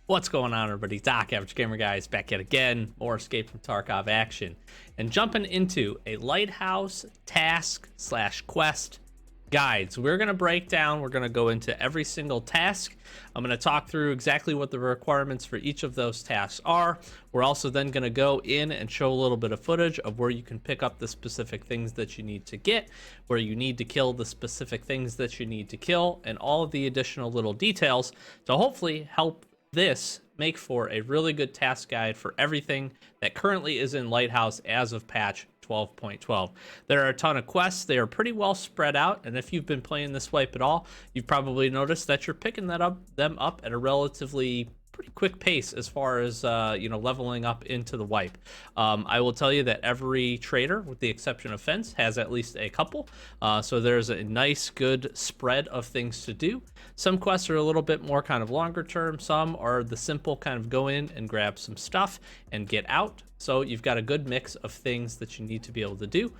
What's going on, everybody? Doc, Average Gamer Guys, back yet again. More Escape from Tarkov action. And jumping into a Lighthouse task / quest guide. So we're going to break down, we're going to go into every single task. I'm going to talk through exactly what the requirements for each of those tasks are. We're also then going to go in and show a little bit of footage of where you can pick up the specific things that you need to get, where you need to kill the specific things that you need to kill, and all of the additional little details to hopefully help this make for a really good task guide for everything that currently is in Lighthouse as of patch 12.12. There are a ton of quests. They are pretty well spread out, and if you've been playing this wipe at all, you've probably noticed that you're picking them up at a relatively pretty quick pace as far as leveling up into the wipe. I will tell you that every trader, with the exception of Fence, has at least a couple, so there's a nice good spread of things to do. Some quests are a little bit more kind of longer term, some are the simple kind of go in and grab some stuff and get out. So you've got a good mix of things that you need to be able to do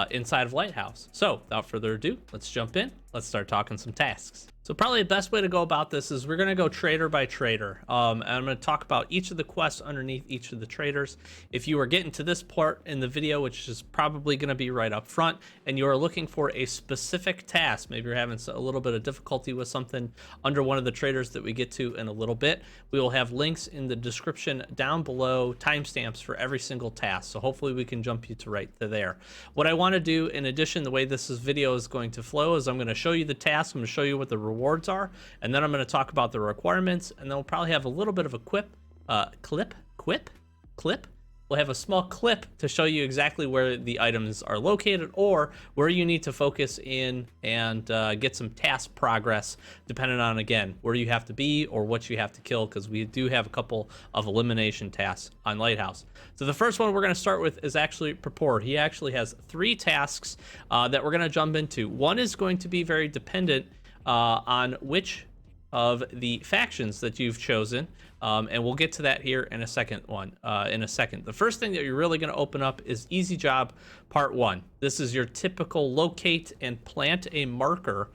inside of Lighthouse. So without further ado, let's jump in. Let's start talking some tasks. So probably the best way to go about this is we're going to go trader by trader. And I'm going to talk about each of the quests underneath each of the traders. If you are getting to this part in the video, which is probably going to be right up front, and you are looking for a specific task, maybe you're having a little bit of difficulty with something under one of the traders that we get to in a little bit, we will have links in the description down below, timestamps for every single task. So hopefully we can jump you to right to there. What I want to do in addition, the way this video is going to flow is I'm going to show you the task, I'm going to show you what the rewards are, and then I'm going to talk about the requirements, and then we'll probably have a little bit of a clip. We'll have a small clip to show you exactly where the items are located or where you need to focus in and get some task progress, depending on, again, where you have to be or what you have to kill, because we do have a couple of elimination tasks on Lighthouse. So the first one we're going to start with is actually Prapor. He actually has 3 tasks that we're going to jump into. One is going to be very dependent on which of the factions that you've chosen, and we'll get to that here in a second. The first thing that you're really going to open up is Easy Job Part 1. This is your typical locate and plant a marker,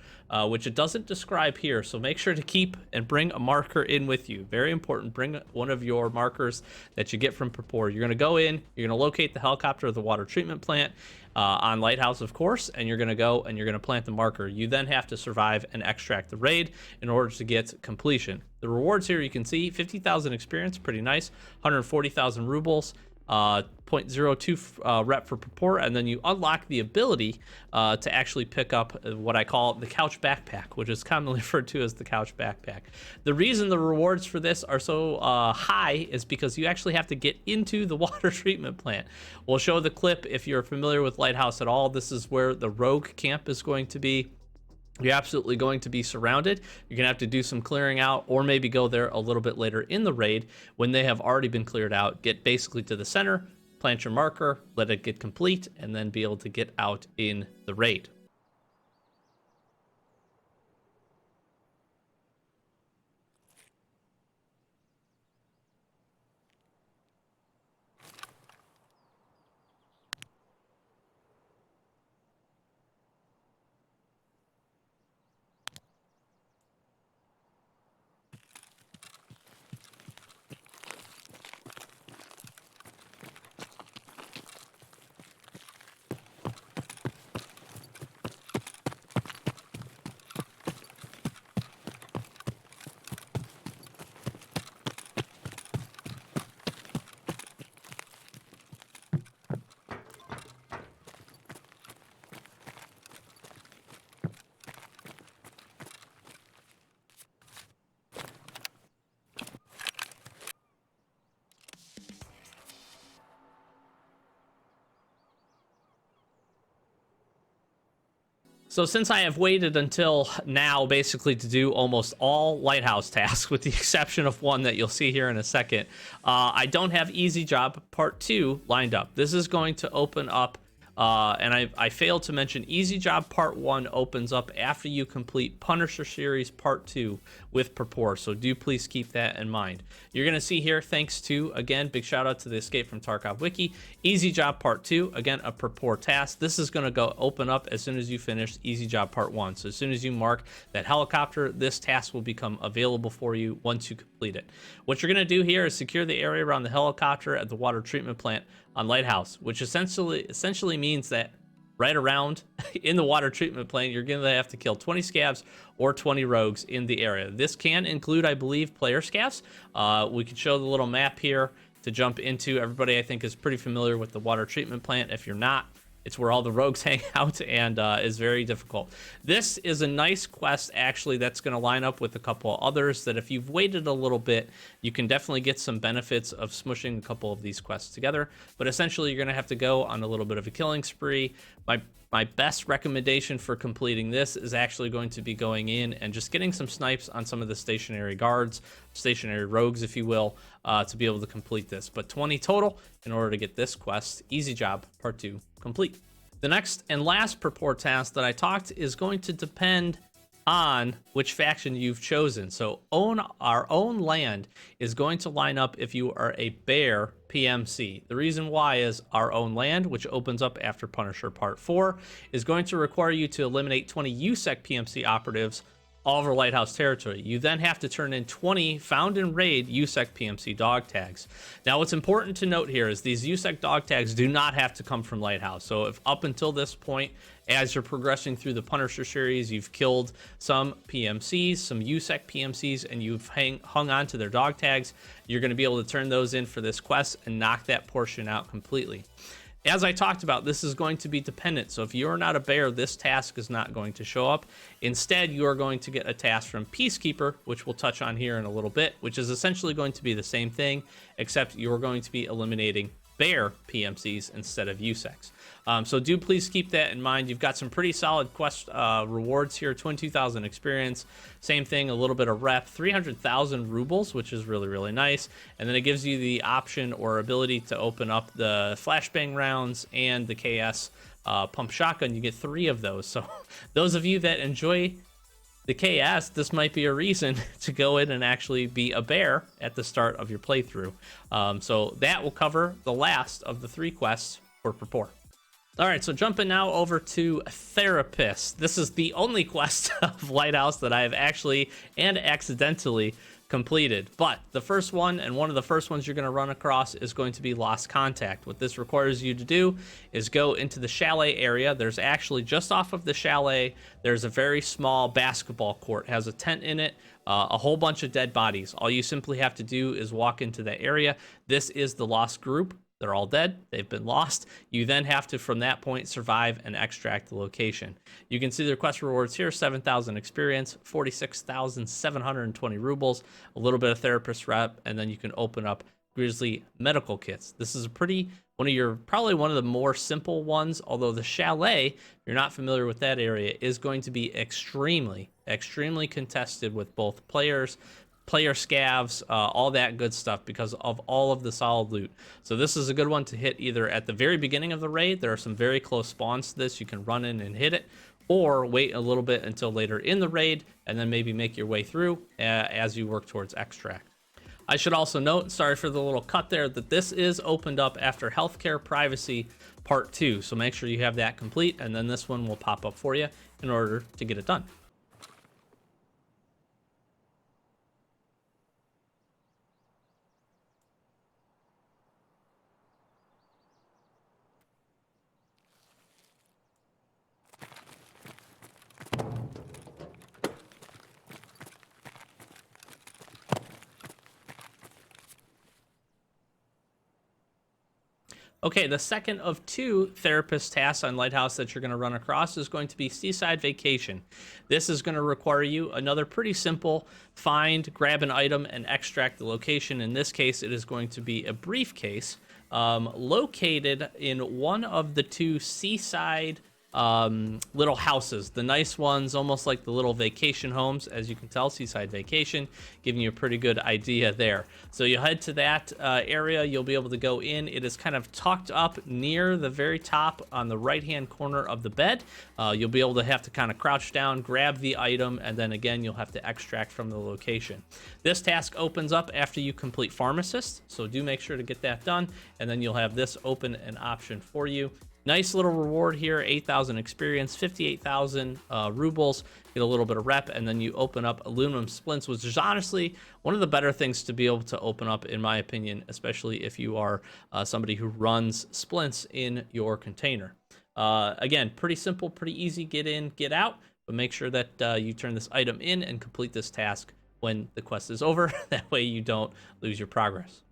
which it doesn't describe here, so make sure to keep and bring a marker in with you. Very important, bring one of your markers that you get from Prapor. You're going to go in, you're going to locate the helicopter or the water treatment plant on Lighthouse, of course, and you're going to go and you're going to plant the marker. You then have to survive and extract the raid in order to get completion. The rewards here, you can see 50,000 experience, pretty nice, 140,000 rubles, 0.02 rep for Prapor, and then you unlock the ability to actually pick up what I call the couch backpack, which is commonly referred to as the couch backpack. The reason the rewards for this are so high is because you actually have to get into the water treatment plant. We'll show the clip if you're familiar with Lighthouse at all. This is where the rogue camp is going to be. You're absolutely going to be surrounded. You're going to have to do some clearing out, or maybe go there a little bit later in the raid when they have already been cleared out. Get basically to the center, plant your marker, let it get complete, and then be able to get out in the raid. So since I have waited until now basically to do almost all Lighthouse tasks, with the exception of one that you'll see here in a second, I don't have Easy Job Part 2 lined up. This is going to open up And I failed to mention Easy Job Part 1 opens up after you complete Punisher Series Part 2 with Prapor, so do please keep that in mind. You're going to see here, thanks to, again, big shout out to the Escape from Tarkov wiki, Easy Job Part 2, again, a Prapor task. This is going to go open up as soon as you finish Easy Job Part 1. So as soon as you mark that helicopter, this task will become available for you once you complete it. What you're going to do here is secure the area around the helicopter at the water treatment plant on Lighthouse, which essentially means that right around in the water treatment plant, you're going to have to kill 20 scavs or 20 rogues in the area. This can include, I believe, player scavs. We can show the little map here to jump into. Everybody, I think, is pretty familiar with the water treatment plant. If you're not, it's where all the rogues hang out and is very difficult. This is a nice quest, actually, that's going to line up with a couple others that if you've waited a little bit, you can definitely get some benefits of smushing a couple of these quests together. But essentially, you're going to have to go on a little bit of a killing spree. My best recommendation for completing this is actually going to be going in and just getting some snipes on some of the stationary guards, stationary rogues, if you will, to be able to complete this. But 20 total in order to get this quest, Easy Job Part 2, complete. The next and last Prapor task that I talked is going to depend on which faction you've chosen. So our own land is going to line up if you are a bear PMC. The reason why is our own land, which opens up after Punisher Part 4, is going to require you to eliminate 20 USEC PMC operatives all over Lighthouse territory. You then have to turn in 20 found in raid USEC PMC dog tags. Now, what's important to note here is these USEC dog tags do not have to come from Lighthouse. So if up until this point, as you're progressing through the Punisher series, you've killed some PMCs, some USEC PMCs, and you've hung on to their dog tags, you're going to be able to turn those in for this quest and knock that portion out completely. As I talked about, this is going to be dependent. So if you're not a bear, this task is not going to show up. Instead, you are going to get a task from PeaceKeeper, which we'll touch on here in a little bit, which is essentially going to be the same thing, except you're going to be eliminating bear PMCs instead of USECs. So do please keep that in mind. You've got some pretty solid quest rewards here, 22,000 experience. Same thing, a little bit of rep, 300,000 rubles, which is really, really nice. And then it gives you the option or ability to open up the flashbang rounds and the KS pump shotgun. You get 3 of those. So those of you that enjoy the KS, this might be a reason to go in and actually be a bear at the start of your playthrough. So that will cover the last of the 3 quests for Prapor. All right, so jumping now over to Therapist. This is the only quest of Lighthouse that I have actually and accidentally completed. But the first one, and one of the first ones you're going to run across, is going to be Lost Contact. What this requires you to do is go into the chalet area. There's actually, just off of the chalet, there's a very small basketball court. It has a tent in it, a whole bunch of dead bodies. All you simply have to do is walk into that area. This is the lost group. They're all dead. They've been lost. You then have to, from that point, survive and extract the location. You can see the quest rewards here: 7,000 experience, 46,720 rubles, a little bit of therapist rep, and then you can open up Grizzly medical kits. This is probably one of the more simple ones, although the chalet, if you're not familiar with that area, is going to be extremely contested with both player scavs, all that good stuff, because of all of the solid loot. So this is a good one to hit either at the very beginning of the raid. There are some very close spawns to this. You can run in and hit it, or wait a little bit until later in the raid and then maybe make your way through as you work towards extract. I should also note, sorry for the little cut there, that this is opened up after Healthcare Privacy Part 2. So make sure you have that complete, and then this one will pop up for you in order to get it done. Okay, the second of 2 therapist tasks on Lighthouse that you're going to run across is going to be Seaside Vacation. This is going to require you another pretty simple find, grab an item, and extract the location. In this case, it is going to be a briefcase located in one of the 2 Seaside little houses, the nice ones, almost like the little vacation homes. As you can tell, Seaside Vacation, giving you a pretty good idea there. So you head to that area, you'll be able to go in. It is kind of tucked up near the very top on the right-hand corner of the bed. You'll be able to have to kind of crouch down, grab the item, and then again, you'll have to extract from the location. This task opens up after you complete Pharmacist, so do make sure to get that done, and then you'll have this open an option for you. Nice little reward here, 8,000 experience, 58,000 rubles, get a little bit of rep, and then you open up aluminum splints, which is honestly one of the better things to be able to open up, in my opinion, especially if you are somebody who runs splints in your container. Again, pretty simple, pretty easy, get in, get out, but make sure that you turn this item in and complete this task when the quest is over. That way you don't lose your progress.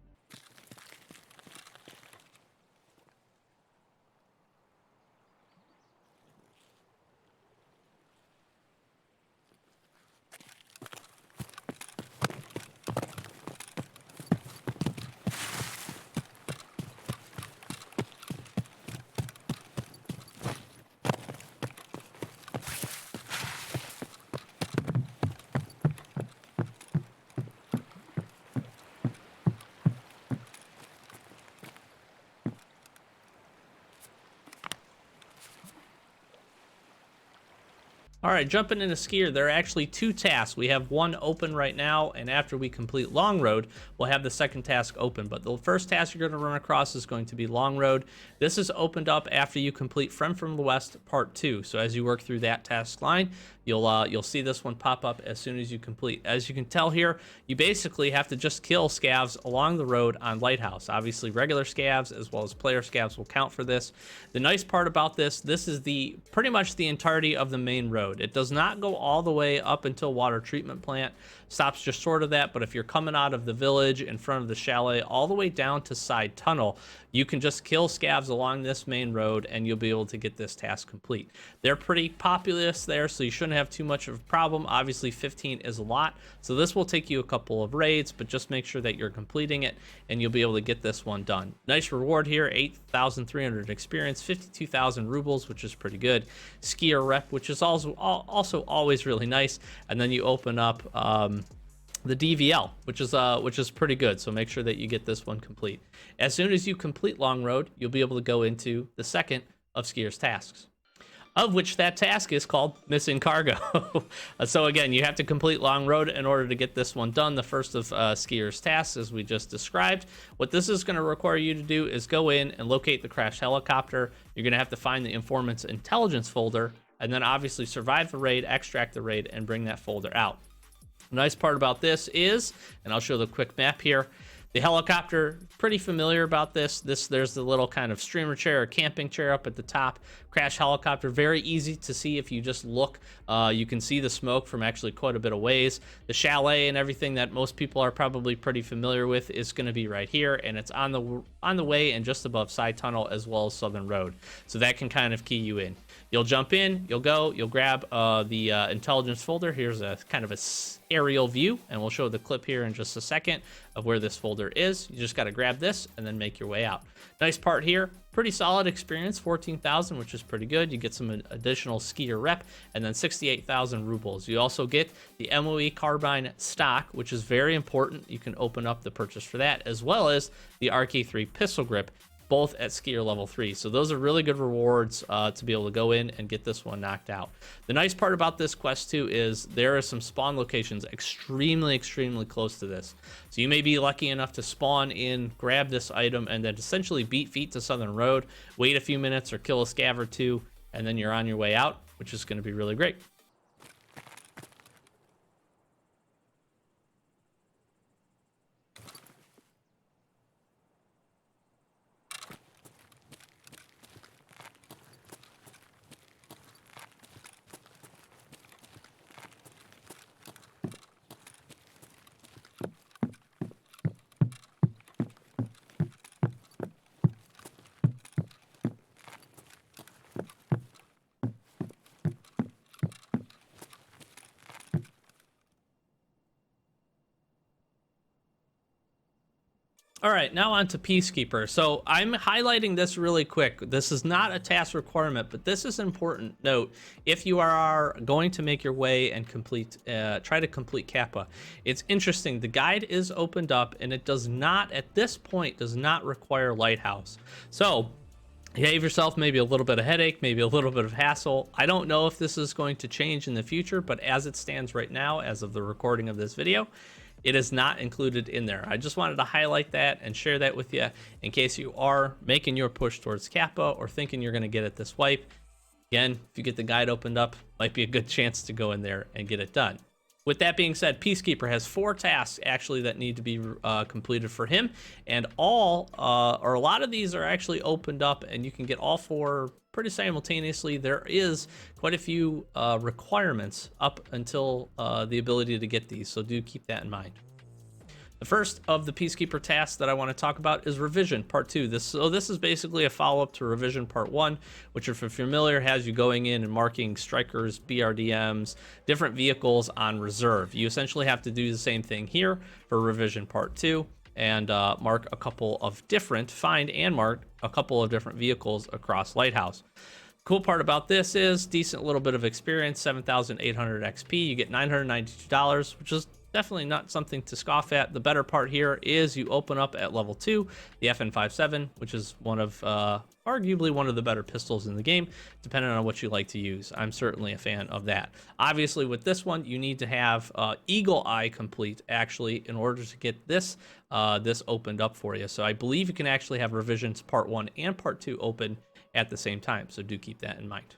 All right, jumping into Skier, there are actually two tasks. We have one open right now, and after we complete Long Road, we'll have the second task open. But the first task you're going to run across is going to be Long Road. This is opened up after you complete Friend from the West Part 2. So as you work through that task line, you'll see this one pop up as soon as you complete. As you can tell here, you basically have to just kill scavs along the road on Lighthouse. Obviously, regular scavs as well as player scavs will count for this. The nice part about this is pretty much the entirety of the main road. It does not go all the way up until water treatment plant. Stops just short of that, but if you're coming out of the village in front of the chalet all the way down to side tunnel, you can just kill scavs along this main road and you'll be able to get this task complete. They're pretty populous there, so you shouldn't have too much of a problem. Obviously 15 is a lot, so this will take you a couple of raids, but just make sure that you're completing it and you'll be able to get this one done. Nice reward here, 8,300 experience, 52,000 rubles, which is pretty good. Skier rep, which is also always really nice, and then you open up the DVL, which is pretty good. So make sure that you get this one complete. As soon as you complete Long Road, you'll be able to go into the second of Skier's tasks, of which that task is called Missing Cargo. So again, you have to complete Long Road in order to get this one done. The first of Skier's tasks, as we just described. What this is going to require you to do is go in and locate the crashed helicopter. You're going to have to find the informant's intelligence folder, and then obviously survive the raid, extract the raid, and bring that folder out. The nice part about this is, and I'll show the quick map here, the helicopter, pretty familiar about this. There's the little kind of streamer chair or camping chair up at the top. Crash helicopter, very easy to see if you just look. You can see the smoke from actually quite a bit of ways. The chalet and everything that most people are probably pretty familiar with is going to be right here, and it's on the way and just above side tunnel as well as Southern Road. So that can kind of key you in. You'll jump in, you'll grab the intelligence folder. Here's a kind of a aerial view, and we'll show the clip here in just a second of where this folder is. You just got to grab this and then make your way out. Nice part here, pretty solid experience, 14,000, which is pretty good. You get some additional Skier rep, and then 68,000 rubles. You also get the MOE carbine stock, which is very important. You can open up the purchase for that, as well as the RK3 pistol grip, both at Skier level 3. So those are really good rewards to be able to go in and get this one knocked out. The nice part about this quest too is there are some spawn locations extremely close to this. So you may be lucky enough to spawn in, grab this item, and then essentially beat feet to Southern Road, wait a few minutes or kill a scav or two, and then you're on your way out, which is going to be really great. right, now on to Peacekeeper. So I'm highlighting this really quick. This is not a task requirement, but this is an important note. If you are going to make your way and try to complete Kappa, it's interesting. The guide is opened up, and it does not, at this point, does not require Lighthouse. So you gave yourself maybe a little bit of headache, maybe a little bit of hassle. I don't know if this is going to change in the future, but as it stands right now, as of the recording of this video, it is not included in there. I just wanted to highlight that and share that with you in case you are making your push towards Kappa or thinking you're going to get it this wipe. Again, if you get the guide opened up, might be a good chance to go in there and get it done. With that being said, Peacekeeper has 4 tasks actually that need to be completed for him, and a lot of these are actually opened up, and you can get all 4 pretty simultaneously. There is quite a few requirements up until the ability to get these, so do keep that in mind. The first of the Peacekeeper tasks that I want to talk about is Revision Part 2. This is basically a follow-up to Revision Part 1, which, if you're familiar, has you going in and marking strikers, BRDMs, different vehicles on reserve. You essentially have to do the same thing here for Revision Part 2 and find and mark a couple of different vehicles across Lighthouse. Cool part about this is decent little bit of experience, 7,800 XP. You get $992, which is definitely not something to scoff at. The better part here is you open up at level 2 the FN57, which is arguably one of the better pistols in the game, depending on what you like to use. I'm certainly a fan of that. Obviously, with this one, you need to have Eagle Eye complete, actually, in order to get this opened up for you. So I believe you can actually have Revisions Part 1 and Part 2 open at the same time, so do keep that in mind.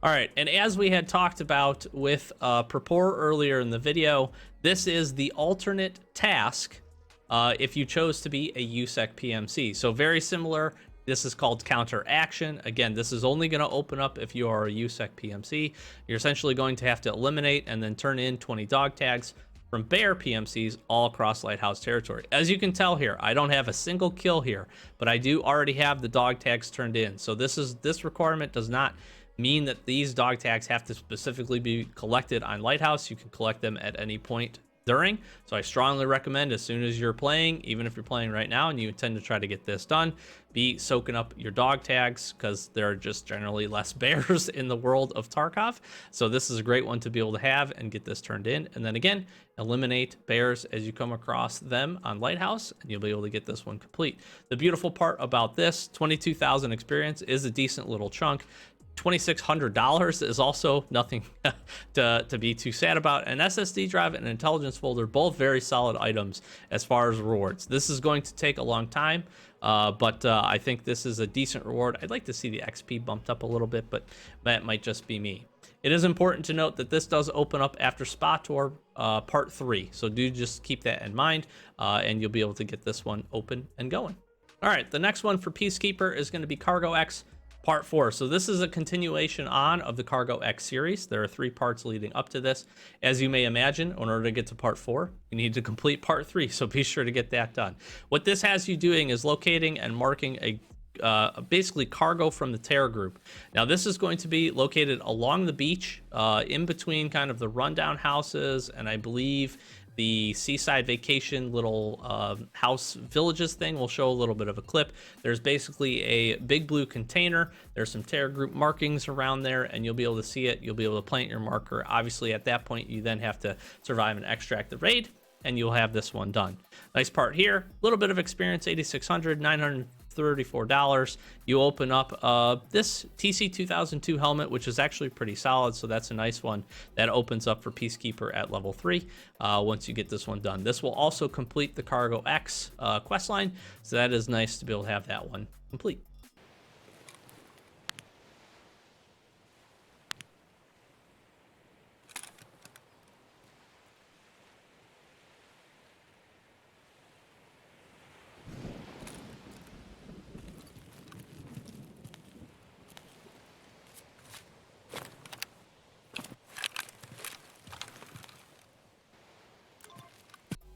All right, and as we had talked about with Prapor earlier in the video, this is the alternate task if you chose to be a USEC PMC. So very similar. This is called Counteraction. Again, this is only going to open up if you are a USEC PMC. You're essentially going to have to eliminate and then turn in 20 dog tags from bear PMCs all across Lighthouse territory. As you can tell here, I don't have a single kill here, but I do already have the dog tags turned in. So this requirement does not mean that these dog tags have to specifically be collected on Lighthouse. You can collect them at any point during. So I strongly recommend, as soon as you're playing, even if you're playing right now and you intend to try to get this done, be soaking up your dog tags, because there are just generally less bears in the world of Tarkov. So this is a great one to be able to have and get this turned in. And then again, eliminate bears as you come across them on Lighthouse, and you'll be able to get this one complete. The beautiful part about this, 22,000 experience is a decent little chunk. $2,600 is also nothing to be too sad about. An SSD drive and an intelligence folder, both very solid items as far as rewards. This is going to take a long time, but I think this is a decent reward. I'd like to see the XP bumped up a little bit, but that might just be me. It is important to note that this does open up after Spottor Part 3, so do just keep that in mind, and you'll be able to get this one open and going. All right, the next one for Peacekeeper is going to be Cargo X Part 4. So this is a continuation on of the Cargo X series. There are 3 parts leading up to this. As you may imagine, in order to get to Part 4, you need to complete Part 3, so be sure to get that done. What this has you doing is locating and marking a basically cargo from the terror group. Now this is going to be located along the beach, in between kind of the rundown houses, and I believe the Seaside Vacation little house villages thing. We'll show a little bit of a clip. There's basically a big blue container. There's some terror group markings around there, and you'll be able to see it. You'll be able to plant your marker. Obviously, at that point, you then have to survive and extract the raid, and you'll have this one done. Nice part here, a little bit of experience, 8,600, $934. You open up this TC 2002 helmet, which is actually pretty solid, so that's a nice one. That opens up for Peacekeeper at level 3 once you get this one done. This will also complete the Cargo X quest line, so that is nice to be able to have that one complete.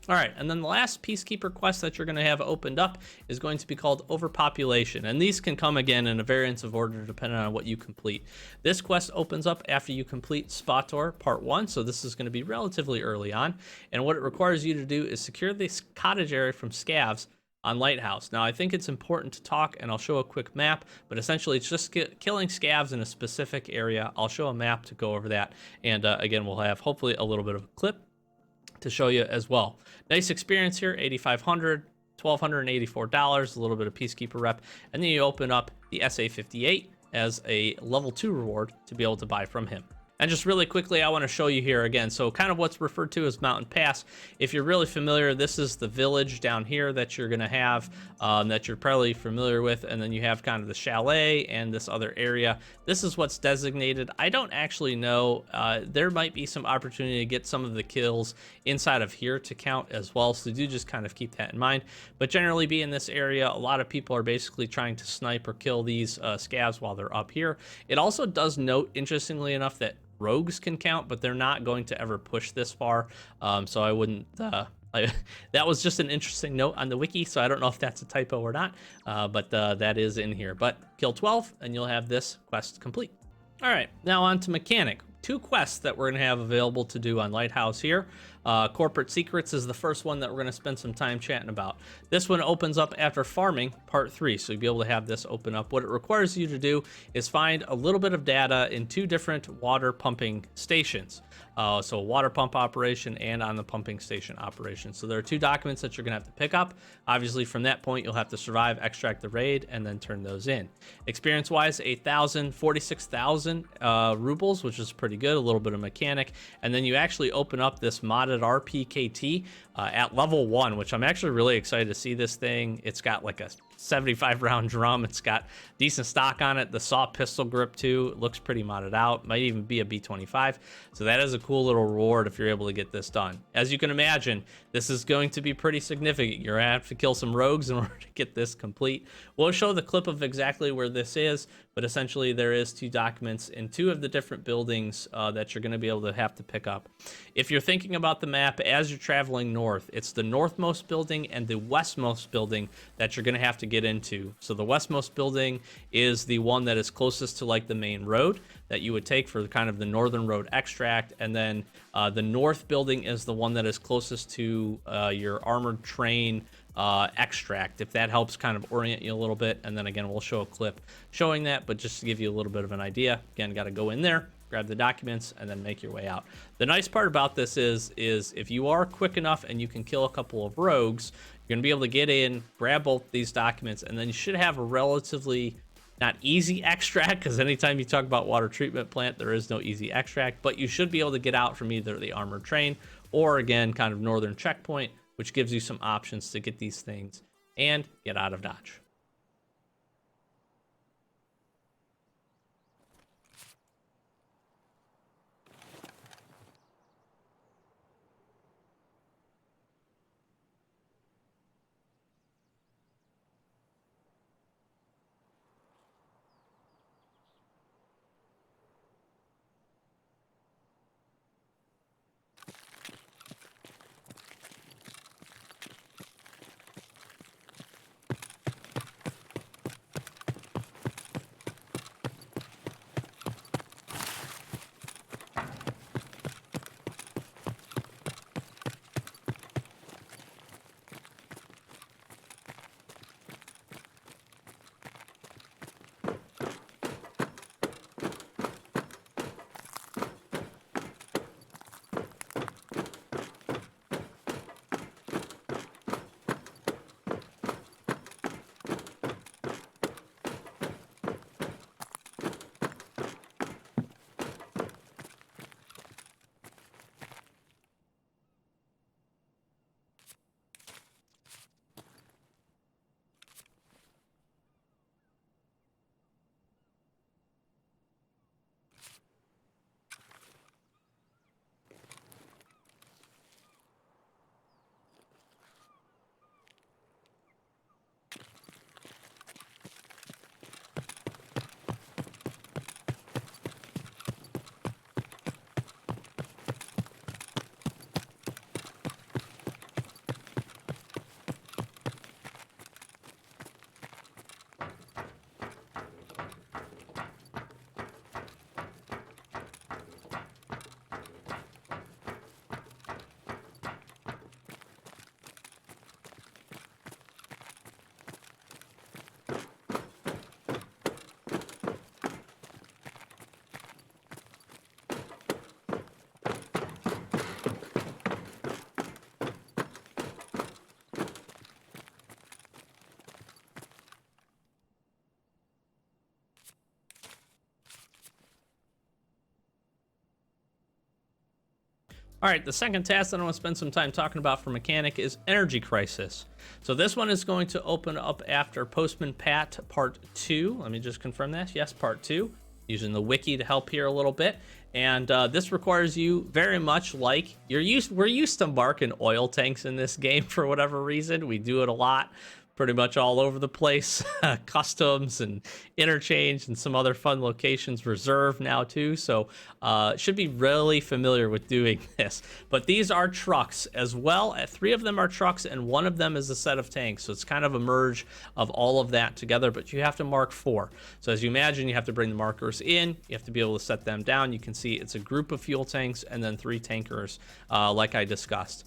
All right, and then the last Peacekeeper quest that you're going to have opened up is going to be called Overpopulation, and these can come again in a variance of order depending on what you complete. This quest opens up after you complete Spottor Part 1, so this is going to be relatively early on, and what it requires you to do is secure this cottage area from scavs on Lighthouse. Now, I think it's important to talk, and I'll show a quick map, but essentially it's just killing scavs in a specific area. I'll show a map to go over that, and again, we'll have hopefully a little bit of a clip to show you as well. Nice experience here, 8,500, $1,284, a little bit of Peacekeeper rep, and then you open up the SA58 as a level 2 reward to be able to buy from him. And just really quickly, I want to show you here again. So kind of what's referred to as Mountain Pass. If you're really familiar, this is the village down here that you're going to have, that you're probably familiar with. And then you have kind of the chalet and this other area. This is what's designated. I don't actually know. There might be some opportunity to get some of the kills inside of here to count as well. So do just kind of keep that in mind. But generally be in this area. A lot of people are basically trying to snipe or kill these scavs while they're up here. It also does note, interestingly enough, that rogues can count, but they're not going to ever push this far, so I wouldn't that was just an interesting note on the wiki, so I don't know if that's a typo or not, but that is in here. But kill 12 and you'll have this quest complete. All right, now on to mechanic. 2 quests that we're going to have available to do on Lighthouse here. Corporate Secrets is the first one that we're going to spend some time chatting about. This one opens up after farming Part 3, so you'll be able to have this open up. What it requires you to do is find a little bit of data in 2 different water pumping stations. So water pump operation and on the pumping station operation. So there are 2 documents that you're going to have to pick up. Obviously, from that point, you'll have to survive, extract the raid, and then turn those in. Experience-wise, 8,000, 46,000 rubles, which is pretty good, a little bit of mechanic. And then you actually open up this modded RPKT at level 1, which I'm actually really excited to see this thing. It's got like a 75 round drum. It's got decent stock on it. The saw pistol grip too, it looks pretty modded out. Might even be a B25. So that is a cool little reward if you're able to get this done. As you can imagine, this is going to be pretty significant. You're gonna have to kill some rogues in order to get this complete. We'll show the clip of exactly where this is, but essentially there is 2 documents in 2 of the different buildings that you're going to be able to have to pick up. If you're thinking about the map as you're traveling north, it's the northmost building and the westmost building that you're going to have to get into. So the westmost building is the one that is closest to like the main road that you would take for kind of the northern road extract, and then the north building is the one that is closest to your armored train extract, if that helps kind of orient you a little bit. And then again, we'll show a clip showing that, but just to give you a little bit of an idea, again, got to go in there, grab the documents, and then make your way out. The nice part about this is if you are quick enough and you can kill a couple of rogues, you're gonna be able to get in, grab both these documents, and then you should have a relatively not easy extract, because anytime you talk about water treatment plant, there is no easy extract, but you should be able to get out from either the armored train or again kind of northern checkpoint, which gives you some options to get these things and get out of Dodge. All right, the second task that I want to spend some time talking about for mechanic is Energy Crisis. So this one is going to open up after Postman Pat Part 2. Let me just confirm that. Yes, Part 2. Using the wiki to help here a little bit. And this requires you very much like we're used to marking oil tanks in this game for whatever reason. We do it a lot, pretty much all over the place. Customs and interchange and some other fun locations, reserve now too. So should be really familiar with doing this. But these are trucks as well. 3 of them are trucks and 1 of them is a set of tanks. So it's kind of a merge of all of that together, but you have to mark 4. So as you imagine, you have to bring the markers in, you have to be able to set them down. You can see it's a group of fuel tanks and then 3 tankers like I discussed.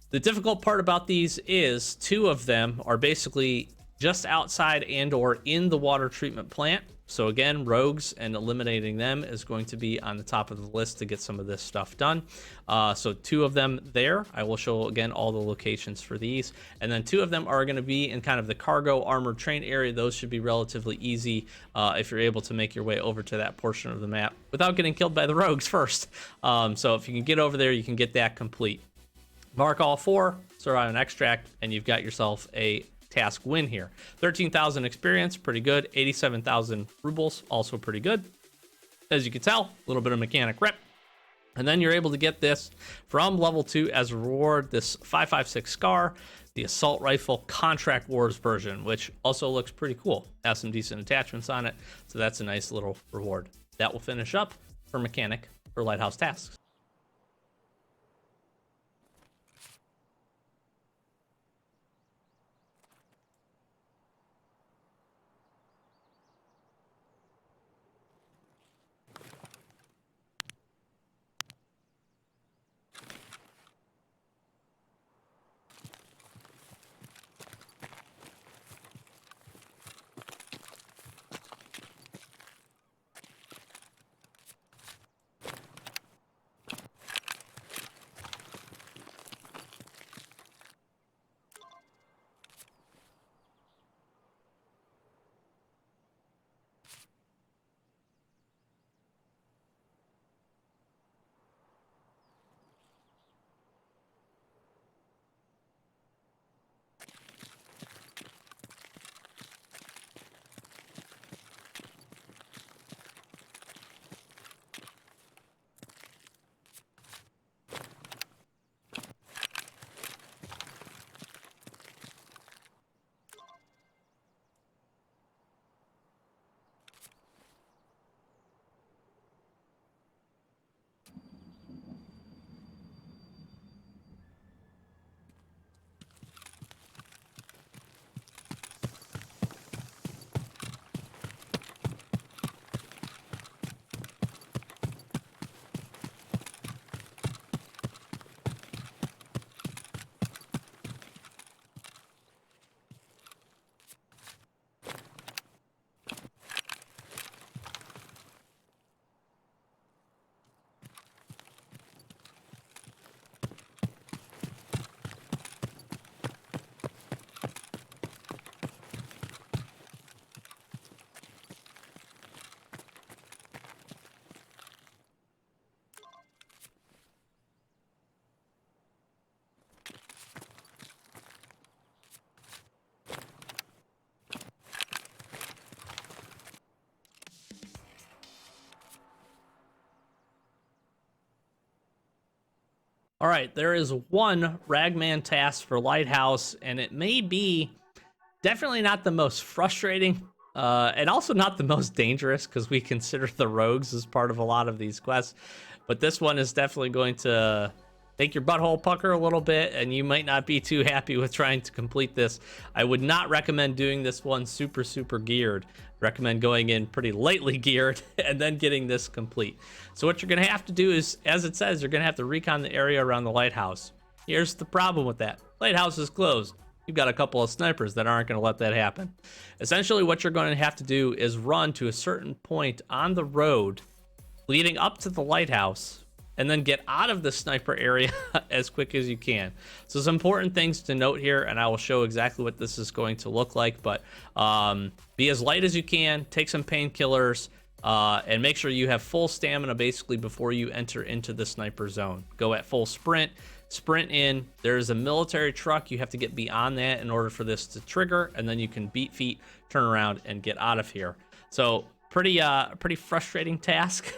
The difficult part about these is 2 of them are basically just outside and or in the water treatment plant. So again, rogues and eliminating them is going to be on the top of the list to get some of this stuff done. So 2 of them there. I will show again all the locations for these. And then 2 of them are going to be in kind of the cargo armored train area. Those should be relatively easy if you're able to make your way over to that portion of the map without getting killed by the rogues first. So if you can get over there, you can get that complete. Mark all 4, survive an extract, and you've got yourself a task win here. 13,000 experience, pretty good. 87,000 rubles, also pretty good. As you can tell, a little bit of mechanic rep. And then you're able to get this from level 2 as a reward, this 5.56 Scar, the assault rifle Contract Wars version, which also looks pretty cool. Has some decent attachments on it, so that's a nice little reward. That will finish up for mechanic for Lighthouse Tasks. All right, there is one Ragman task for Lighthouse, and it may be definitely not the most frustrating, and also not the most dangerous, because we consider the rogues as part of a lot of these quests. But this one is definitely going to make your butthole pucker a little bit, and you might not be too happy with trying to complete this. I would not recommend doing this one super geared. Recommend going in pretty lightly geared and then getting this complete. So what you're gonna have to do is, as it says, you're gonna have to recon the area around the lighthouse. Here's the problem with that. Lighthouse is closed. You've got a couple of snipers that aren't gonna let that happen. Essentially what you're gonna have to do is run to a certain point on the road leading up to the lighthouse, and then get out of the sniper area as quick as you can. So some important things to note here, and I will show exactly what this is going to look like, but be as light as you can, take some painkillers, and make sure you have full stamina basically before you enter into the sniper zone. Go at full sprint in. There's a military truck. You have to get beyond that in order for this to trigger, and then you can beat feet, turn around, and get out of here. So pretty frustrating task.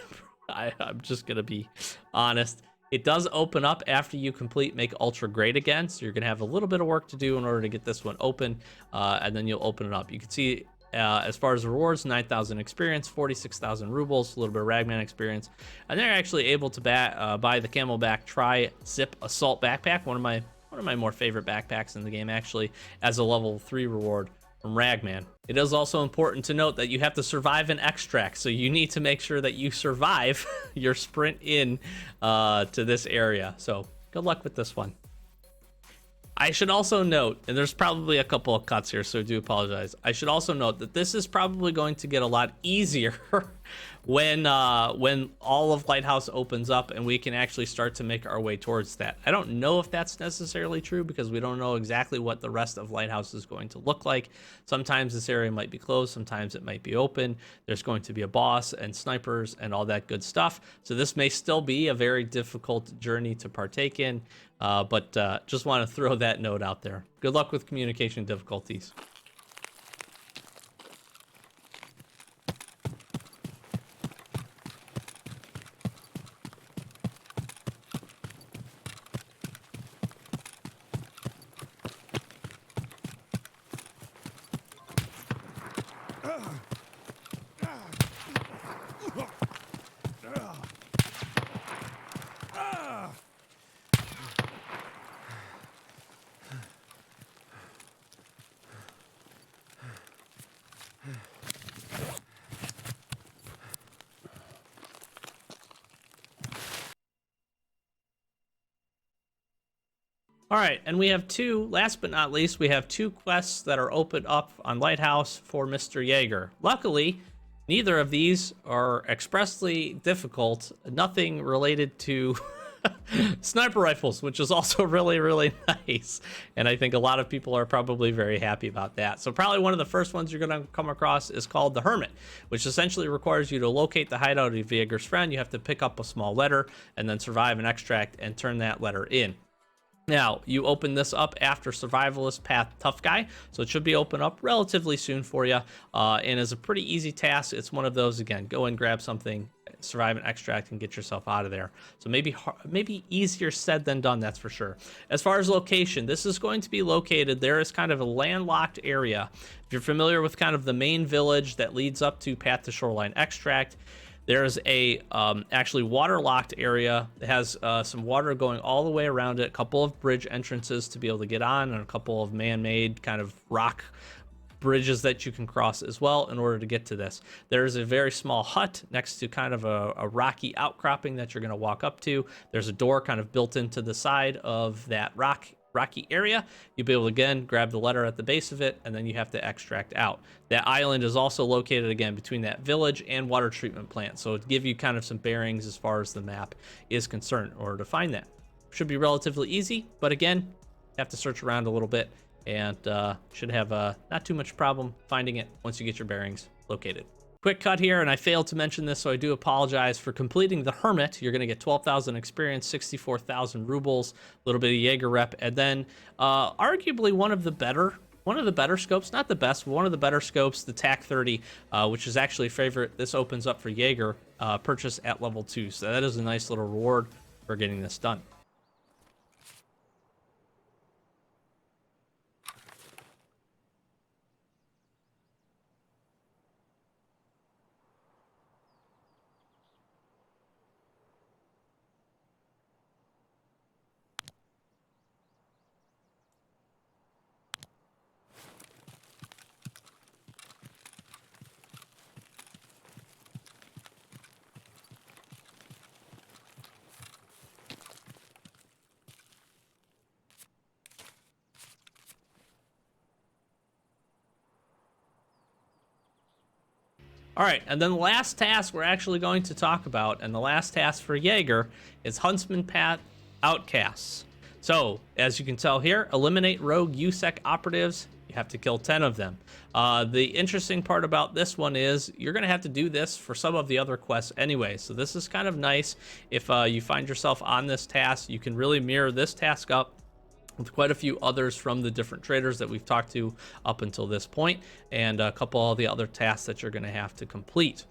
I'm just gonna be honest. It does open up after you complete Make Ultra Great again, so you're gonna have a little bit of work to do in order to get this one open, and then you'll open it up. You can see as far as rewards, 9,000 experience, 46,000 rubles, a little bit of Ragman experience, and they're actually able to buy the Camelback Tri-Zip Assault Backpack, one of my more favorite backpacks in the game actually, as a level 3 reward from Ragman. It is also important to note that you have to survive an extract, so you need to make sure that you survive your sprint in to this area. So good luck with this one. I should also note, and there's probably a couple of cuts here, so I do apologize. I should also note that this is probably going to get a lot easier when all of Lighthouse opens up and we can actually start to make our way towards that. I don't know if that's necessarily true because we don't know exactly what the rest of Lighthouse is going to look like. Sometimes this area might be closed, sometimes it might be open. There's going to be a boss and snipers and all that good stuff. So this may still be a very difficult journey to partake in. But just want to throw that note out there. Good luck with communication difficulties. All right, and we have last but not least, we have two quests that are opened up on Lighthouse for Mr. Jaeger. Luckily, neither of these are expressly difficult, nothing related to sniper rifles, which is also really, really nice. And I think a lot of people are probably very happy about that. So probably one of the first ones you're going to come across is called the Hermit, which essentially requires you to locate the hideout of Jaeger's friend. You have to pick up a small letter and then survive an extract and turn that letter in. Now, you open this up after Survivalist Path Tough Guy, so it should be open up relatively soon for you, and is a pretty easy task. It's one of those, again, go and grab something, survive an extract, and get yourself out of there. So maybe easier said than done, that's for sure. As far as location, this is going to be located, there is kind of a landlocked area. If you're familiar with kind of the main village that leads up to Path to Shoreline Extract, there's a actually waterlocked area that has some water going all the way around it, a couple of bridge entrances to be able to get on, and a couple of man-made kind of rock bridges that you can cross as well in order to get to this. There's a very small hut next to kind of a rocky outcropping that you're going to walk up to. There's a door kind of built into the side of that rocky area. You'll be able to, again, grab the letter at the base of it, and then you have to extract out. That island is also located, again, between that village and water treatment plant, so it'll give you kind of some bearings as far as the map is concerned in order to find that. Should be relatively easy, but again, you have to search around a little bit, and should have not too much problem finding it once you get your bearings located. Quick cut here, and I failed to mention this, so I do apologize. For completing the Hermit, you're going to get 12,000 experience, 64,000 rubles, a little bit of Jaeger rep, and then arguably one of the better scopes, not the best, but one of the better scopes, the TAC 30, which is actually a favorite. This opens up for Jaeger purchase at level 2, so that is a nice little reward for getting this done. All right, and then the last task we're actually going to talk about, and the last task for Jaeger, is Huntsman Path Outcasts. So, as you can tell here, eliminate rogue USEC operatives. You have to kill 10 of them. The interesting part about this one is you're going to have to do this for some of the other quests anyway. So this is kind of nice. If you find yourself on this task, you can really mirror this task up with quite a few others from the different traders that we've talked to up until this point, and a couple of the other tasks that you're going to have to complete.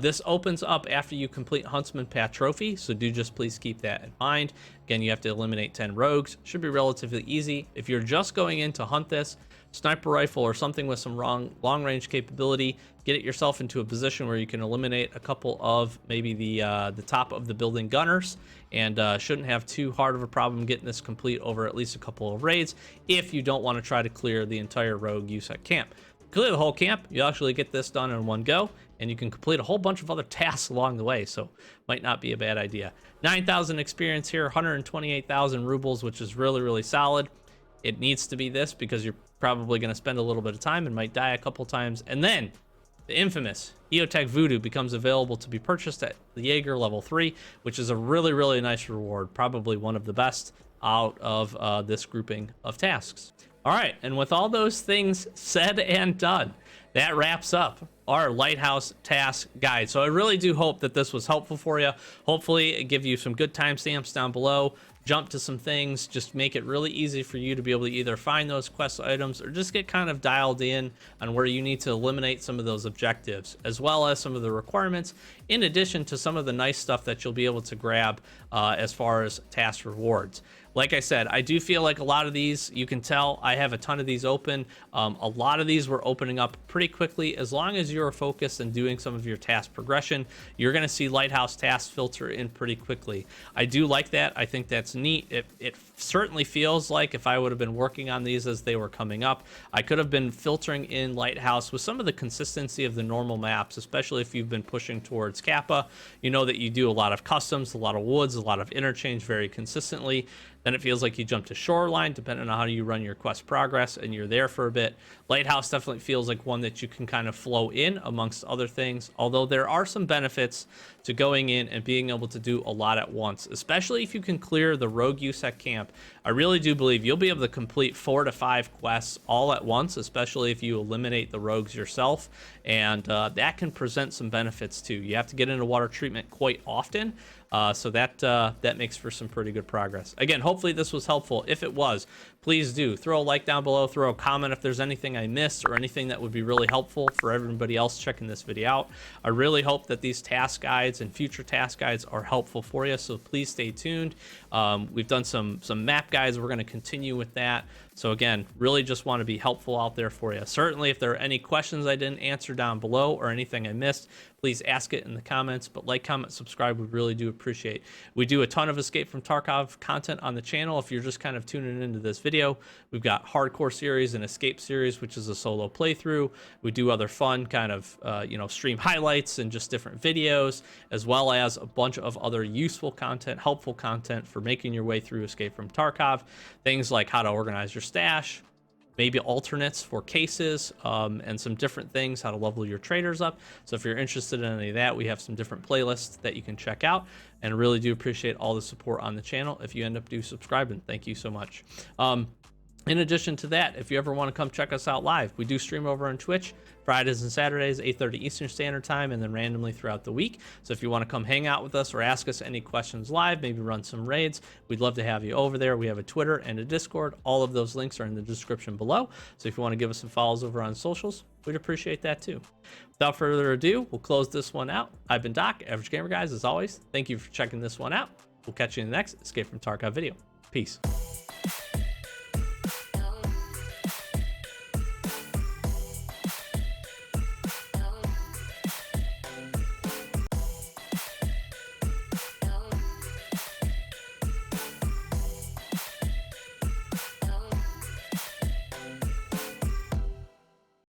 This opens up after you complete Huntsman Path Trophy, so do just please keep that in mind. Again, you have to eliminate 10 rogues. Should be relatively easy. If you're just going in to hunt this, sniper rifle or something with some long-range capability, get yourself into a position where you can eliminate a couple of maybe the top of the building gunners, and shouldn't have too hard of a problem getting this complete over at least a couple of raids if you don't want to try to clear the entire rogue USEC camp. Clear the whole camp, you actually get this done in one go, and you can complete a whole bunch of other tasks along the way, so might not be a bad idea. 9,000 experience here, 128,000 rubles, which is really, really solid. It needs to be this because you're probably going to spend a little bit of time and might die a couple times. And then the infamous EOTech Voodoo becomes available to be purchased at the Jaeger level 3, which is a really, really nice reward. Probably one of the best out of this grouping of tasks. All right, and with all those things said and done, that wraps up our Lighthouse task guide. So I really do hope that this was helpful for you. Hopefully it give you some good timestamps down below jump to some things, just make it really easy for you to be able to either find those quest items or just get kind of dialed in on where you need to eliminate some of those objectives, as well as some of the requirements, in addition to some of the nice stuff that you'll be able to grab as far as task rewards. Like I said, I do feel like a lot of these, you can tell I have a ton of these open. A lot of these were opening up pretty quickly. As long as you're focused and doing some of your task progression, you're going to see Lighthouse tasks filter in pretty quickly. I do like that. I think that's neat. It certainly feels like if I would have been working on these as they were coming up, I could have been filtering in Lighthouse with some of the consistency of the normal maps, especially if you've been pushing towards Kappa. You know that you do a lot of customs, a lot of woods, a lot of interchange very consistently. Then it feels like you jump to Shoreline, depending on how you run your quest progress, and you're there for a bit. Lighthouse definitely feels like one that you can kind of flow in amongst other things, although there are some benefits to going in and being able to do a lot at once, especially if you can clear the rogue USEC camp. I really do believe you'll be able to complete 4 to 5 quests all at once, especially if you eliminate the rogues yourself, and that can present some benefits too. You have to get into water treatment quite often, so that makes for some pretty good progress. Again, hopefully this was helpful. If it was, please do throw a like down below, throw a comment if there's anything I missed or anything that would be really helpful for everybody else checking this video out. I really hope that these task guides and future task guides are helpful for you, so please stay tuned. We've done some map guides. We're going to continue with that. So again, really just want to be helpful out there for you. Certainly, if there are any questions I didn't answer down below or anything I missed, please ask it in the comments. But like, comment, subscribe, we really do appreciate. We do a ton of Escape from Tarkov content on the channel. If you're just kind of tuning into this video, we've got Hardcore series and Escape series, which is a solo playthrough. We do other fun kind of stream highlights and just different videos, as well as a bunch of other useful content, helpful content for making your way through Escape from Tarkov. Things like how to organize your stash, maybe alternates for cases, and some different things, how to level your traders up. So if you're interested in any of that, we have some different playlists that you can check out, and really do appreciate all the support on the channel. If you end up subscribing, thank you so much. In addition to that, if you ever want to come check us out live, we do stream over on Twitch Fridays and Saturdays, 8:30 Eastern Standard Time, and then randomly throughout the week. So if you want to come hang out with us or ask us any questions live, maybe run some raids, we'd love to have you over there. We have a Twitter and a Discord. All of those links are in the description below. So if you want to give us some follows over on socials, we'd appreciate that too. Without further ado, we'll close this one out. I've been Doc, Average Gamer Guys, as always. Thank you for checking this one out. We'll catch you in the next Escape from Tarkov video. Peace.